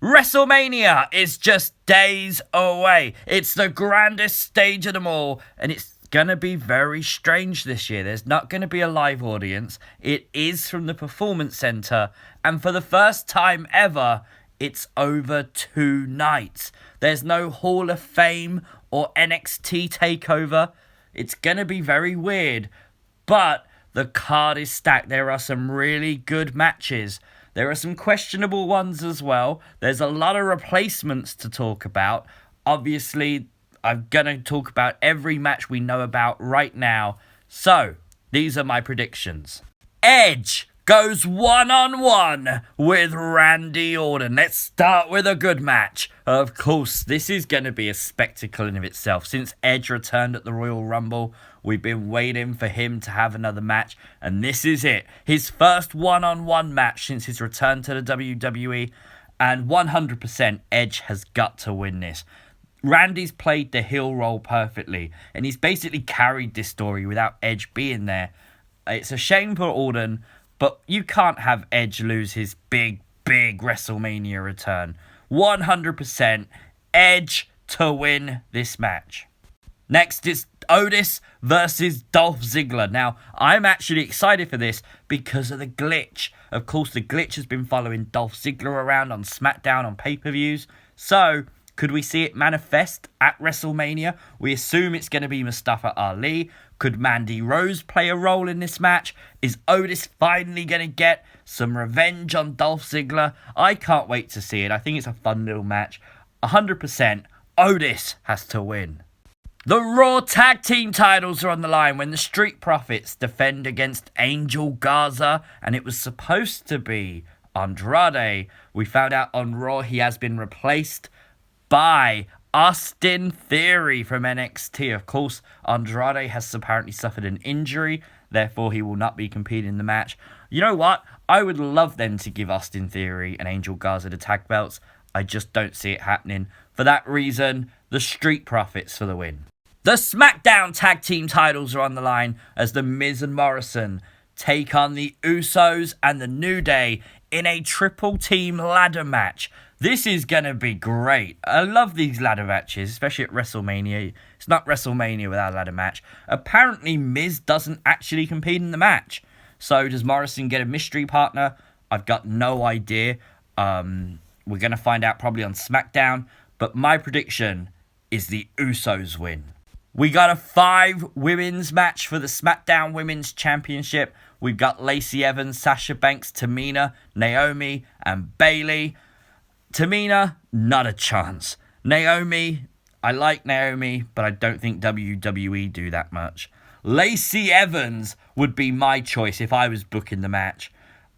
WrestleMania is just days away. It's the grandest stage of them all, and it's going to be very strange this year. There's not going to be a live audience. It is from the Performance Center, and for the first time ever, it's over 2 nights. There's no Hall of Fame or NXT takeover. It's going to be very weird, but the card is stacked. There are some really good matches. There are some questionable ones as well. There's a lot of replacements to talk about. Obviously, I'm going to talk about every match we know about right now. So, these are my predictions. Edge goes one-on-one with Randy Orton. Let's start with a good match. Of course, this is going to be a spectacle in of itself. Since Edge returned at the Royal Rumble, we've been waiting for him to have another match, and this is it. His first one-on-one match since his return to the WWE, and 100% Edge has got to win this. Randy's played the heel role perfectly, and he's basically carried this story without Edge being there. It's a shame for Orton, but you can't have Edge lose his big WrestleMania return. 100% Edge to win this match. Next is Otis versus Dolph Ziggler. Now, I'm actually excited for this because of the glitch. Of course, the glitch has been following Dolph Ziggler around on SmackDown on pay-per-views. So, could we see it manifest at WrestleMania? We assume it's going to be Mustafa Ali. Could Mandy Rose play a role in this match? Is Otis finally going to get some revenge on Dolph Ziggler? I can't wait to see it. I think it's a fun little match. 100% Otis has to win. The Raw Tag Team titles are on the line when the Street Profits defend against Angel Garza, and it was supposed to be Andrade. We found out on Raw he has been replaced by Austin Theory from NXT. Of course, Andrade has apparently suffered an injury, therefore he will not be competing in the match. You know what? I would love them to give Austin Theory and Angel Garza the tag belts. I just don't see it happening. For that reason, the Street Profits for the win. The SmackDown Tag Team titles are on the line as The Miz and Morrison take on the Usos and the New Day in a triple team ladder match. This is going to be great. I love these ladder matches, especially at WrestleMania. It's not WrestleMania without a ladder match. Apparently, Miz doesn't actually compete in the match. So, does Morrison get a mystery partner? I've got no idea. We're going to find out probably on SmackDown. But my prediction is the Usos win. We got a 5 women's match for the SmackDown Women's Championship. We've got Lacey Evans, Sasha Banks, Tamina, Naomi, and Bayley. Tamina, not a chance. Naomi, I like Naomi, but I don't think WWE do that much. Lacey Evans would be my choice if I was booking the match.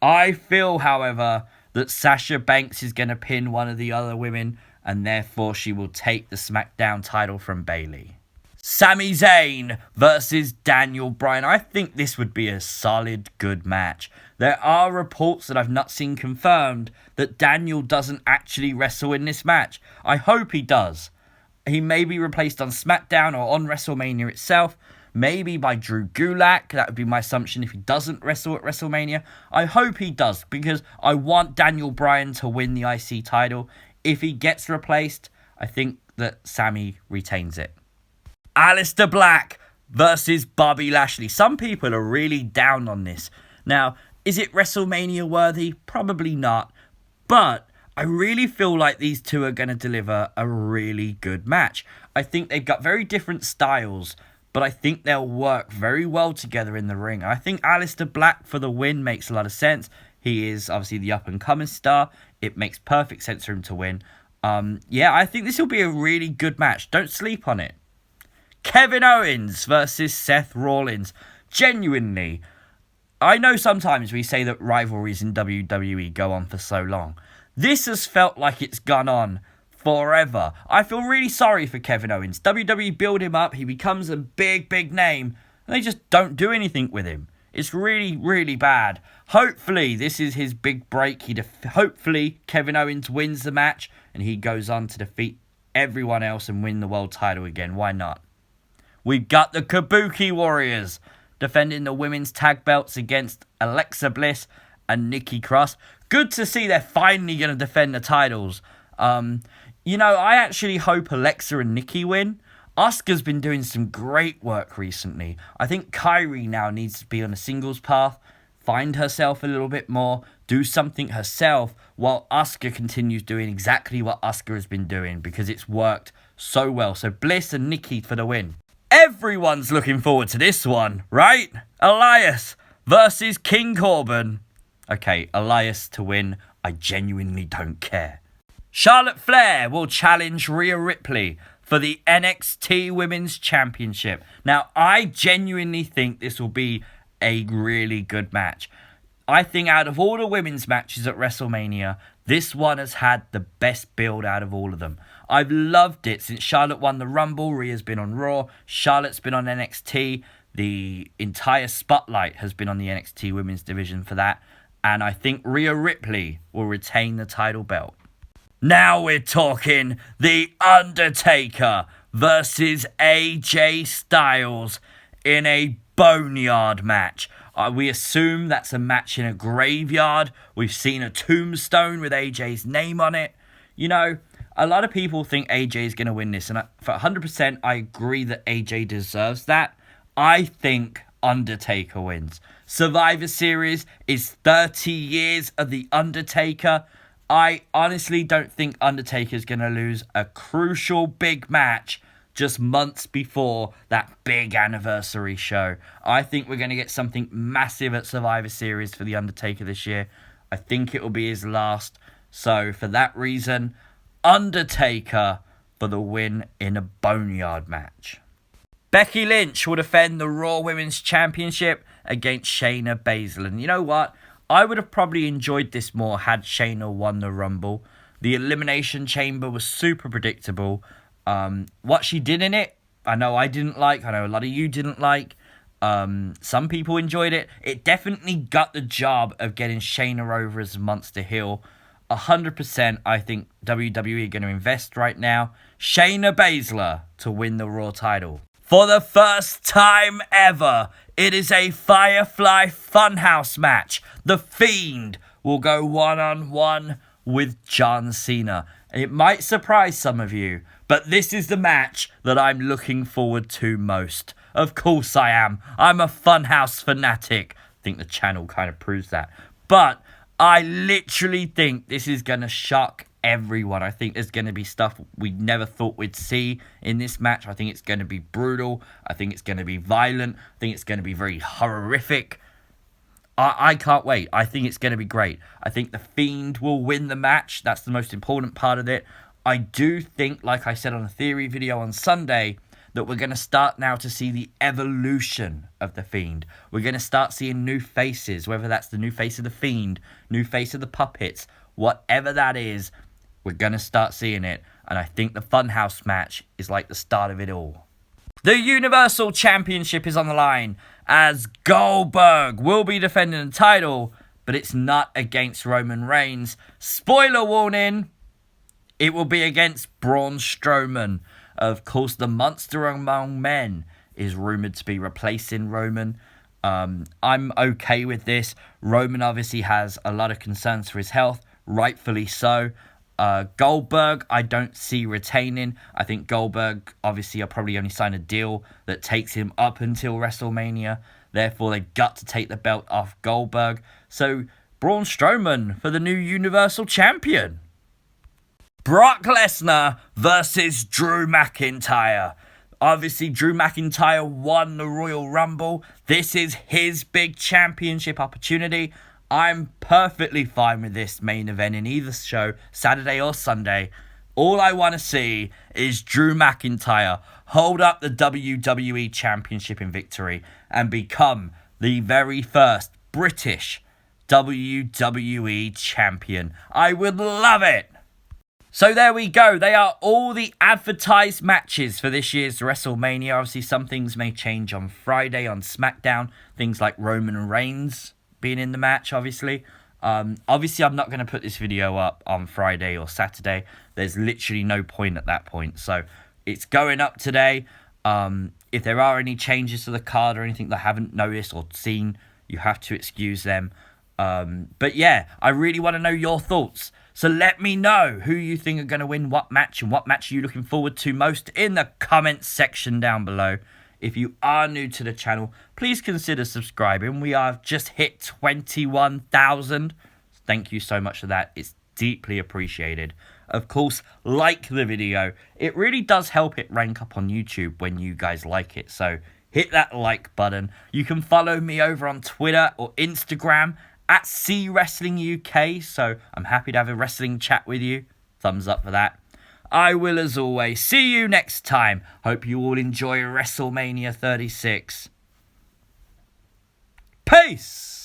I feel, however, that Sasha Banks is going to pin one of the other women, and therefore she will take the SmackDown title from Bayley. Sami Zayn versus Daniel Bryan. I think this would be a solid, good match. There are reports that I've not seen confirmed that Daniel doesn't actually wrestle in this match. I hope he does. He may be replaced on SmackDown or on WrestleMania itself. Maybe by Drew Gulak. That would be my assumption if he doesn't wrestle at WrestleMania. I hope he does because I want Daniel Bryan to win the IC title. If he gets replaced, I think that Sami retains it. Aleister Black versus Bobby Lashley. Some people are really down on this. Now, is it WrestleMania worthy? Probably not. But I really feel like these two are going to deliver a really good match. I think they've got very different styles, but I think they'll work very well together in the ring. I think Aleister Black for the win makes a lot of sense. He is obviously the up-and-coming star. It makes perfect sense for him to win. I think this will be a really good match. Don't sleep on it. Kevin Owens versus Seth Rollins. Genuinely, I know sometimes we say that rivalries in WWE go on for so long. This has felt like it's gone on forever. I feel really sorry for Kevin Owens. WWE build him up, he becomes a big name, and they just don't do anything with him. It's really bad. Hopefully, this is his big break. Hopefully, Kevin Owens wins the match, and he goes on to defeat everyone else and win the world title again. Why not? We've got the Kabuki Warriors defending the women's tag belts against Alexa Bliss and Nikki Cross. Good to see they're finally going to defend the titles. I actually hope Alexa and Nikki win. Asuka's been doing some great work recently. I think Kairi now needs to be on a singles path, find herself a little bit more, do something herself, while Asuka continues doing exactly what Asuka has been doing, because it's worked so well. So Bliss and Nikki for the win. Everyone's looking forward to this one, right? Elias versus King Corbin. Okay, Elias to win. I genuinely don't care. Charlotte Flair will challenge Rhea Ripley for the NXT Women's Championship. Now, I genuinely think this will be a really good match. I think out of all the women's matches at WrestleMania, this one has had the best build out of all of them. I've loved it since Charlotte won the Rumble. Rhea's been on Raw. Charlotte's been on NXT. The entire spotlight has been on the NXT Women's Division for that. And I think Rhea Ripley will retain the title belt. Now we're talking The Undertaker versus AJ Styles in a boneyard match. We assume that's a match in a graveyard. We've seen a tombstone with AJ's name on it. A lot of people think AJ is going to win this. And for 100%, I agree that AJ deserves that. I think Undertaker wins. Survivor Series is 30 years of The Undertaker. I honestly don't think Undertaker's going to lose a crucial big match just months before that big anniversary show. I think we're going to get something massive at Survivor Series for The Undertaker this year. I think it will be his last. So for that reason, Undertaker for the win in a boneyard match. Becky Lynch will defend the Raw Women's Championship against Shayna Baszler. And you know what? I would have probably enjoyed this more had Shayna won the Rumble. The Elimination Chamber was super predictable. What she did in it, I know I didn't like. I know a lot of you didn't like. Some people enjoyed it. It definitely got the job of getting Shayna over as a monster heel. 100% I think WWE are going to invest right now. Shayna Baszler to win the Raw title. For the first time ever, it is a Firefly Funhouse match. The Fiend will go one-on-one with John Cena. It might surprise some of you, but this is the match that I'm looking forward to most. Of course I am. I'm a Funhouse fanatic. I think the channel kind of proves that. But I literally think this is going to shock everyone. I think there's going to be stuff we never thought we'd see in this match. I think it's going to be brutal. I think it's going to be violent. I think it's going to be very horrific. I can't wait. I think it's going to be great. I think the Fiend will win the match. That's the most important part of it. I do think, like I said on a theory video on Sunday, that we're going to start now to see the evolution of the Fiend. We're going to start seeing new faces, whether that's the new face of the Fiend, new face of the puppets, whatever that is, we're going to start seeing it. And I think the Funhouse match is like the start of it all. The Universal Championship is on the line as Goldberg will be defending the title, but it's not against Roman Reigns. Spoiler warning, it will be against Braun Strowman. Of course, the monster among men is rumoured to be replacing Roman. I'm okay with this. Roman obviously has a lot of concerns for his health, rightfully so. Goldberg, I don't see retaining. I think Goldberg, obviously, will probably only sign a deal that takes him up until WrestleMania. Therefore, they got to take the belt off Goldberg. So, Braun Strowman for the new Universal Champion. Brock Lesnar versus Drew McIntyre. Obviously, Drew McIntyre won the Royal Rumble. This is his big championship opportunity. I'm perfectly fine with this main event in either show, Saturday or Sunday. All I want to see is Drew McIntyre hold up the WWE Championship in victory and become the very first British WWE Champion. I would love it. So there we go. They are all the advertised matches for this year's WrestleMania. Obviously, some things may change on Friday on SmackDown. Things like Roman Reigns being in the match, obviously. Obviously, I'm not going to put this video up on Friday or Saturday. There's literally no point at that point. So it's going up today. If there are any changes to the card or anything that I haven't noticed or seen, you have to excuse them. But yeah, I really want to know your thoughts. So let me know who you think are going to win what match and what match are you looking forward to most in the comments section down below. If you are new to the channel, please consider subscribing. We have just hit 21,000. Thank you so much for that. It's deeply appreciated. Of course, like the video. It really does help it rank up on YouTube when you guys like it. So hit that like button. You can follow me over on Twitter or Instagram at @CWrestlingUK. So I'm happy to have a wrestling chat with you. Thumbs up for that. I will, as always, see you next time. Hope you all enjoy WrestleMania 36. Peace!